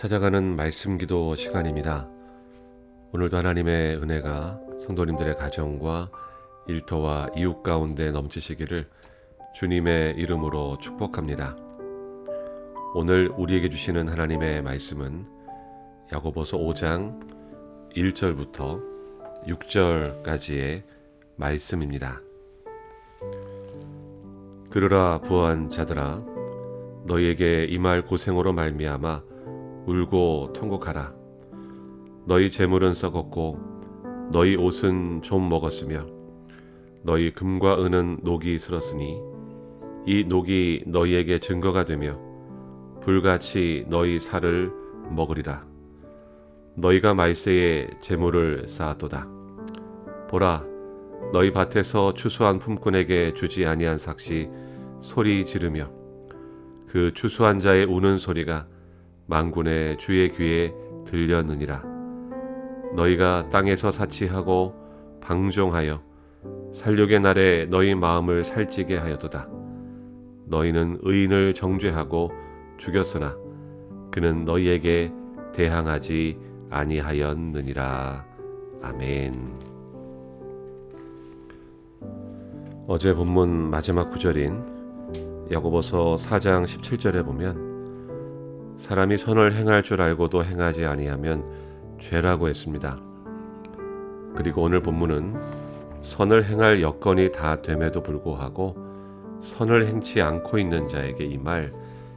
찾아가는 말씀 기도 시간입니다. 오늘도 하나님의 은혜가 성도님들의 가정과 일터와 이웃 가운데 넘치시기를 주님의 이름으로 축복합니다. 오늘 우리에게 주시는 하나님의 말씀은 야고보서 5장 1절부터 6절까지의 말씀입니다. 들으라 부한 자들아, 너희에게 임할 고생으로 말미암아 울고 통곡하라. 너희 재물은 썩었고 너희 옷은 좀 먹었으며 너희 금과 은은 녹이 슬었으니 이 녹이 너희에게 증거가 되며 불같이 너희 살을 먹으리라. 너희가 말세에 재물을 쌓았도다. 보라, 너희 밭에서 추수한 품꾼에게 주지 아니한 삭시 소리 지르며 그 추수한 자의 우는 소리가 만군의 주의 귀에 들렸느니라. 너희가 땅에서 사치하고 방종하여 살육의 날에 너희 마음을 살찌게 하였도다. 너희는 의인을 정죄하고 죽였으나 그는 너희에게 대항하지 아니하였느니라. 아멘. 어제 본문 마지막 구절인 야고보서 4장 17절에 보면 사람이 선을 행할 줄 알고도 행하지 아니하면 죄라고 했습니다. 그리고 오늘 본문은 선을 행할 여건이 다 됨에도 불구하고 선을 행치 않고 있는 자에게 임할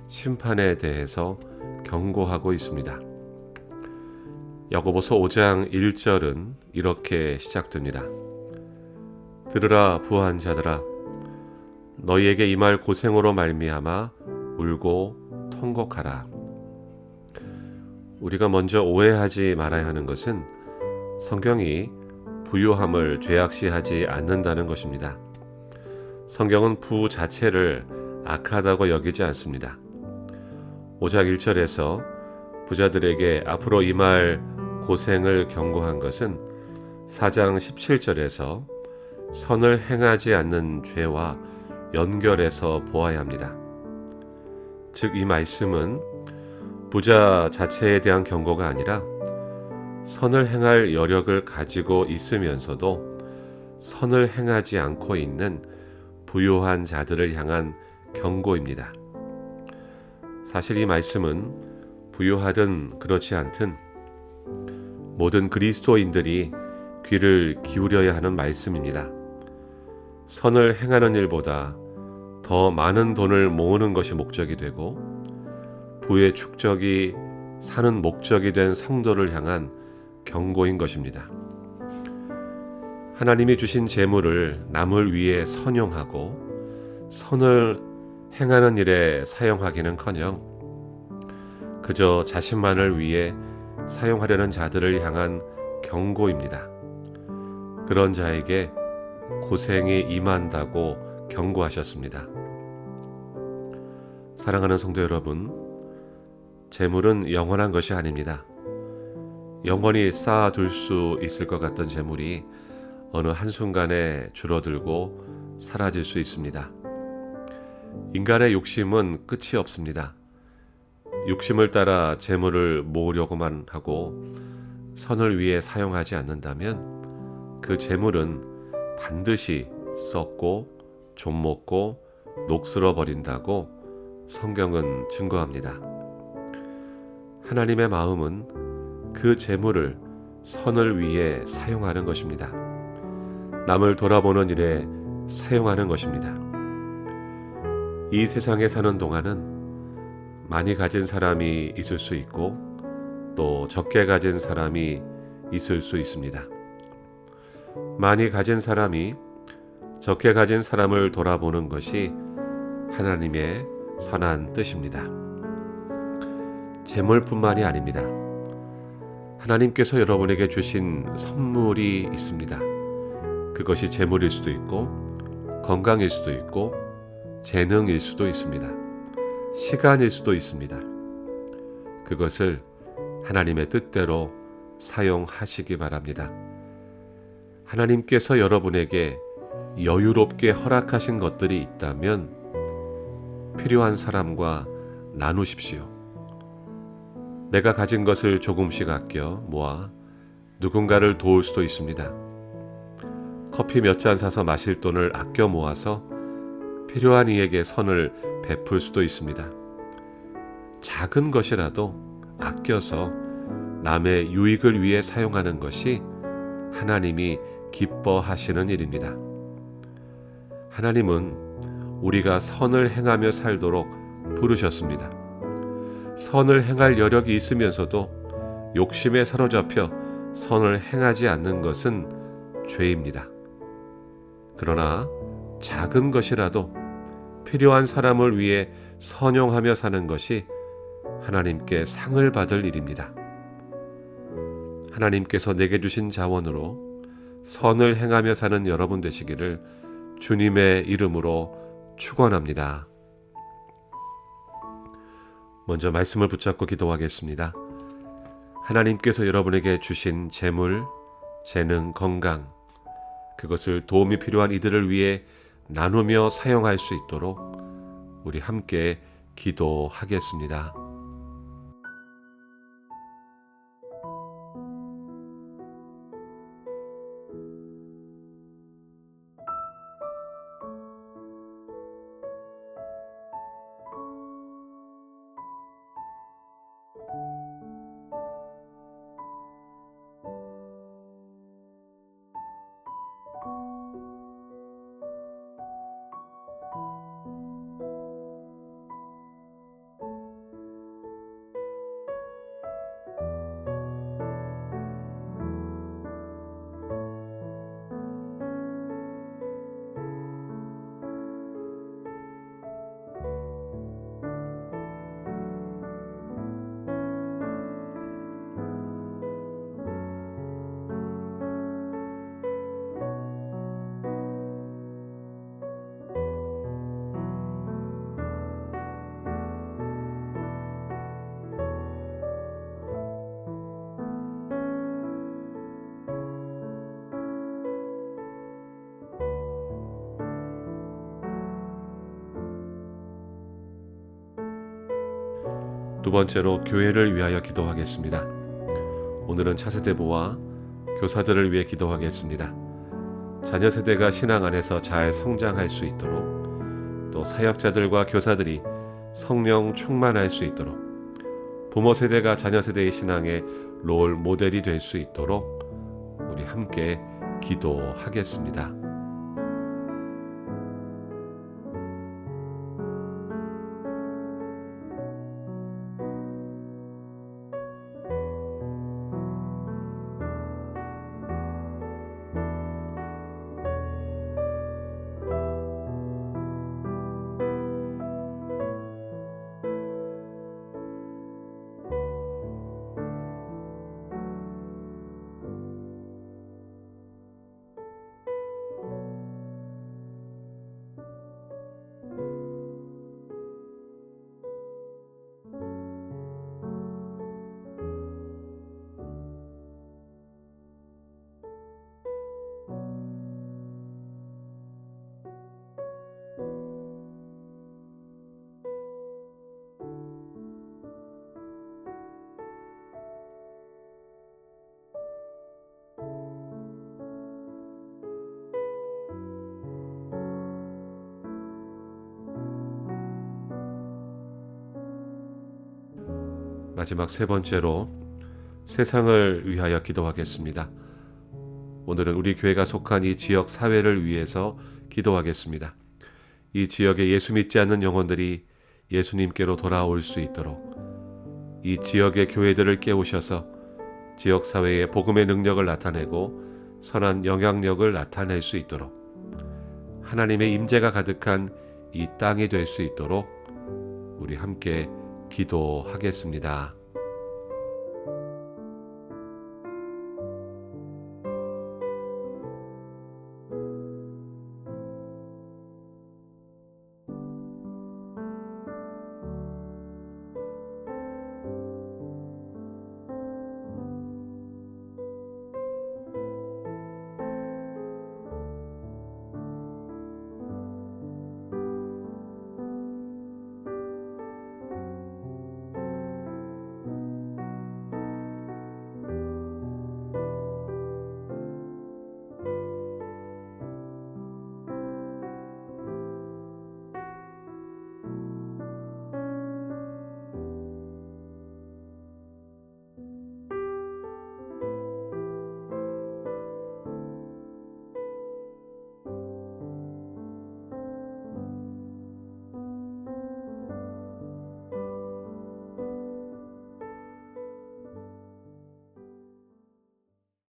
심판에 대해서 경고하고 있습니다. 야고보서 5장 1절은 이렇게 시작됩니다. 들으라 부한 자들아, 너희에게 임할 고생으로 말미암아 울고 통곡하라. 우리가 먼저 오해하지 말아야 하는 것은 성경이 부요함을 죄악시하지 않는다는 것입니다. 성경은 부 자체를 악하다고 여기지 않습니다. 5장 1절에서 부자들에게 앞으로 임할 고생을 경고한 것은 4장 17절에서 선을 행하지 않는 죄와 연결해서 보아야 합니다. 즉, 이 말씀은 부자 자체에 대한 경고가 아니라 선을 행할 여력을 가지고 있으면서도 선을 행하지 않고 있는 부요한 자들을 향한 경고입니다. 사실 이 말씀은 부요하든 그렇지 않든 모든 그리스도인들이 귀를 기울여야 하는 말씀입니다. 선을 행하는 일보다 더 많은 돈을 모으는 것이 목적이 되고 부의 축적이 사는 목적이 된 성도를 향한 경고인 것입니다. 하나님이 주신 재물을 남을 위해 선용하고 선을 행하는 일에 사용하기는커녕 그저 자신만을 위해 사용하려는 자들을 향한 경고입니다. 그런 자에게 고생이 임한다고 경고하셨습니다. 사랑하는 성도 여러분, 재물은 영원한 것이 아닙니다. 영원히 쌓아둘 수 있을 것 같던 재물이 어느 한순간에 줄어들고 사라질 수 있습니다. 인간의 욕심은 끝이 없습니다. 욕심을 따라 재물을 모으려고만 하고 선을 위해 사용하지 않는다면 그 재물은 반드시 썩고 좀먹고 녹슬어 버린다고 성경은 증거합니다. 하나님의 마음은 그 재물을 선을 위해 사용하는 것입니다. 남을 돌아보는 일에 사용하는 것입니다. 이 세상에 사는 동안은 많이 가진 사람이 있을 수 있고 또 적게 가진 사람이 있을 수 있습니다. 많이 가진 사람이 적게 가진 사람을 돌아보는 것이 하나님의 선한 뜻입니다. 재물뿐만이 아닙니다. 하나님께서 여러분에게 주신 선물이 있습니다. 그것이 재물일 수도 있고 건강일 수도 있고 재능일 수도 있습니다. 시간일 수도 있습니다. 그것을 하나님의 뜻대로 사용하시기 바랍니다. 하나님께서 여러분에게 여유롭게 허락하신 것들이 있다면 필요한 사람과 나누십시오. 내가 가진 것을 조금씩 아껴 모아 누군가를 도울 수도 있습니다. 커피 몇 잔 사서 마실 돈을 아껴 모아서 필요한 이에게 선을 베풀 수도 있습니다. 작은 것이라도 아껴서 남의 유익을 위해 사용하는 것이 하나님이 기뻐하시는 일입니다. 하나님은 우리가 선을 행하며 살도록 부르셨습니다. 선을 행할 여력이 있으면서도 욕심에 사로잡혀 선을 행하지 않는 것은 죄입니다. 그러나 작은 것이라도 필요한 사람을 위해 선용하며 사는 것이 하나님께 상을 받을 일입니다. 하나님께서 내게 주신 자원으로 선을 행하며 사는 여러분 되시기를 주님의 이름으로 축원합니다. 먼저 말씀을 붙잡고 기도하겠습니다. 하나님께서 여러분에게 주신 재물, 재능, 건강, 그것을 도움이 필요한 이들을 위해 나누며 사용할 수 있도록 우리 함께 기도하겠습니다. 두 번째로 교회를 위하여 기도하겠습니다. 오늘은 차세대부와 교사들을 위해 기도하겠습니다. 자녀 세대가 신앙 안에서 잘 성장할 수 있도록, 또 사역자들과 교사들이 성령 충만할 수 있도록, 부모 세대가 자녀 세대의 신앙의 롤 모델이 될 수 있도록 우리 함께 기도하겠습니다. 마지막 세 번째로 세상을 위하여 기도하겠습니다. 오늘은 우리 교회가 속한 이 지역 사회를 위해서 기도하겠습니다. 이 지역에 예수 믿지 않는 영혼들이 예수님께로 돌아올 수 있도록, 이 지역의 교회들을 깨우셔서 지역 사회에 복음의 능력을 나타내고 선한 영향력을 나타낼 수 있도록, 하나님의 임재가 가득한 이 땅이 될 수 있도록 우리 함께 기도하겠습니다.